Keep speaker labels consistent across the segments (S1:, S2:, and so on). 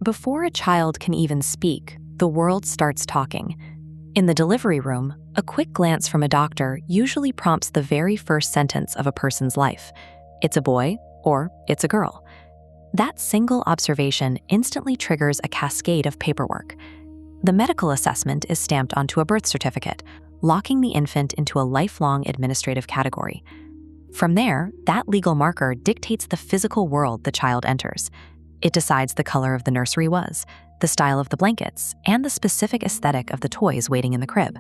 S1: Before a child can even speak, the world starts talking. In the delivery room, a quick glance from a doctor usually prompts the very first sentence of a person's life. It's a boy or it's a girl. That single observation instantly triggers a cascade of paperwork. The medical assessment is stamped onto a birth certificate, locking the infant into a lifelong administrative category. From there, that legal marker dictates the physical world the child enters. It decides the color of the nursery was, the style of the blankets, and the specific aesthetic of the toys waiting in the crib.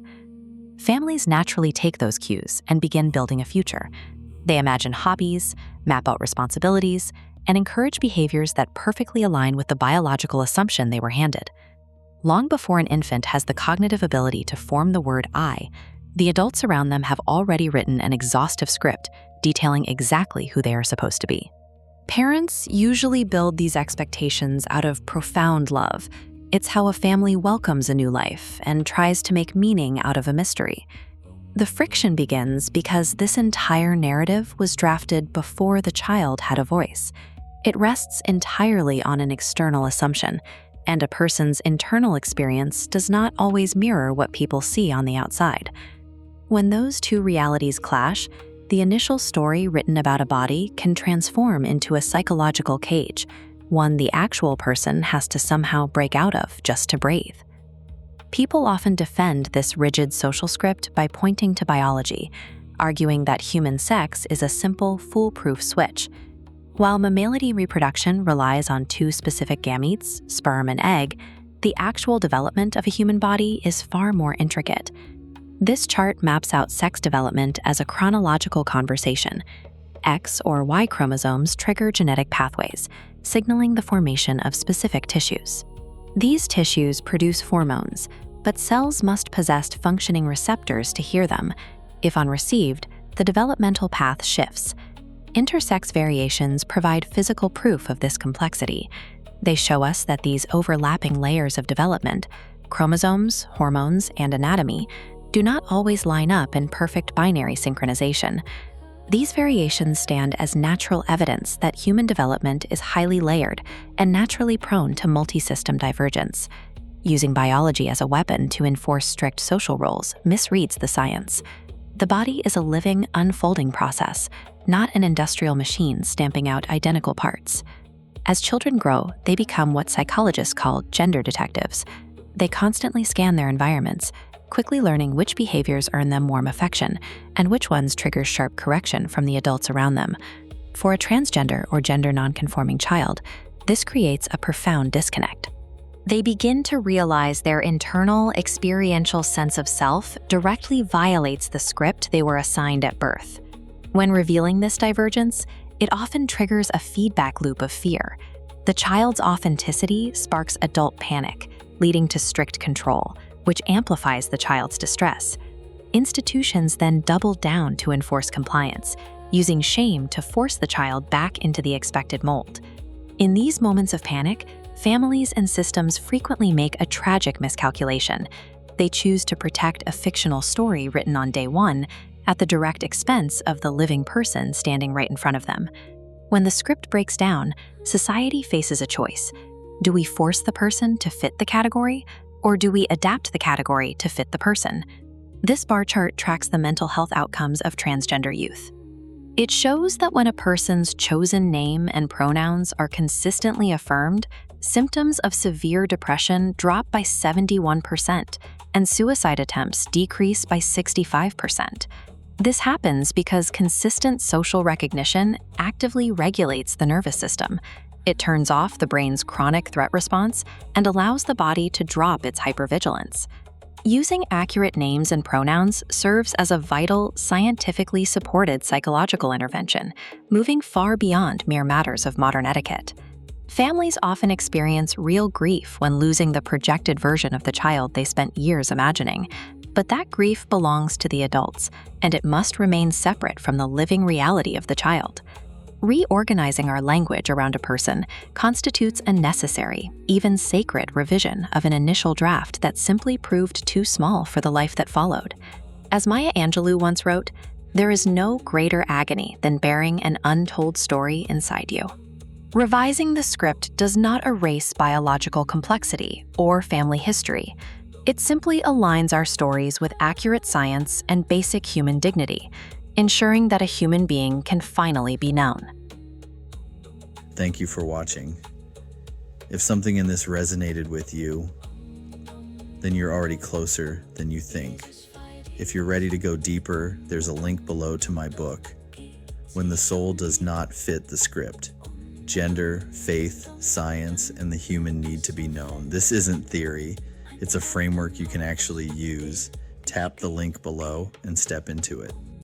S1: Families naturally take those cues and begin building a future. They imagine hobbies, map out responsibilities, and encourage behaviors that perfectly align with the biological assumption they were handed. Long before an infant has the cognitive ability to form the word I, the adults around them have already written an exhaustive script detailing exactly who they are supposed to be. Parents usually build these expectations out of profound love. It's how a family welcomes a new life and tries to make meaning out of a mystery. The friction begins because this entire narrative was drafted before the child had a voice. It rests entirely on an external assumption, and a person's internal experience does not always mirror what people see on the outside. When those two realities clash, the initial story written about a body can transform into a psychological cage, one the actual person has to somehow break out of just to breathe. People often defend this rigid social script by pointing to biology, arguing that human sex is a simple, foolproof switch. While mammality reproduction relies on two specific gametes, sperm and egg, the actual development of a human body is far more intricate. This chart maps out sex development as a chronological conversation. X or Y chromosomes trigger genetic pathways, signaling the formation of specific tissues. These tissues produce hormones, but cells must possess functioning receptors to hear them. If unreceived, the developmental path shifts. Intersex variations provide physical proof of this complexity. They show us that these overlapping layers of development, chromosomes, hormones, and anatomy, do not always line up in perfect binary synchronization. These variations stand as natural evidence that human development is highly layered and naturally prone to multi-system divergence. Using biology as a weapon to enforce strict social roles misreads the science. The body is a living, unfolding process, not an industrial machine stamping out identical parts. As children grow, they become what psychologists call gender detectives. They constantly scan their environments, quickly learning which behaviors earn them warm affection and which ones trigger sharp correction from the adults around them. For a transgender or gender nonconforming child, this creates a profound disconnect. They begin to realize their internal, experiential sense of self directly violates the script they were assigned at birth. When revealing this divergence, it often triggers a feedback loop of fear. The child's authenticity sparks adult panic, leading to strict control, which amplifies the child's distress. Institutions then double down to enforce compliance, using shame to force the child back into the expected mold. In these moments of panic, families and systems frequently make a tragic miscalculation. They choose to protect a fictional story written on day one at the direct expense of the living person standing right in front of them. When the script breaks down, society faces a choice. Do we force the person to fit the category, or do we adapt the category to fit the person? This bar chart tracks the mental health outcomes of transgender youth. It shows that when a person's chosen name and pronouns are consistently affirmed, symptoms of severe depression drop by 71%, and suicide attempts decrease by 65%. This happens because consistent social recognition actively regulates the nervous system. It turns off the brain's chronic threat response and allows the body to drop its hypervigilance. Using accurate names and pronouns serves as a vital, scientifically supported psychological intervention, moving far beyond mere matters of modern etiquette. Families often experience real grief when losing the projected version of the child they spent years imagining, but that grief belongs to the adults, and it must remain separate from the living reality of the child. Reorganizing our language around a person constitutes a necessary, even sacred revision of an initial draft that simply proved too small for the life that followed. As Maya Angelou once wrote, "There is no greater agony than bearing an untold story inside you." Revising the script does not erase biological complexity or family history. It simply aligns our stories with accurate science and basic human dignity, ensuring that a human being can finally be known.
S2: Thank you for watching. If something in this resonated with you, then you're already closer than you think. If you're ready to go deeper, there's a link below to my book, When the Soul Does Not Fit the Script. Gender, faith, science, and the human need to be known. This isn't theory. It's a framework you can actually use. Tap the link below and step into it.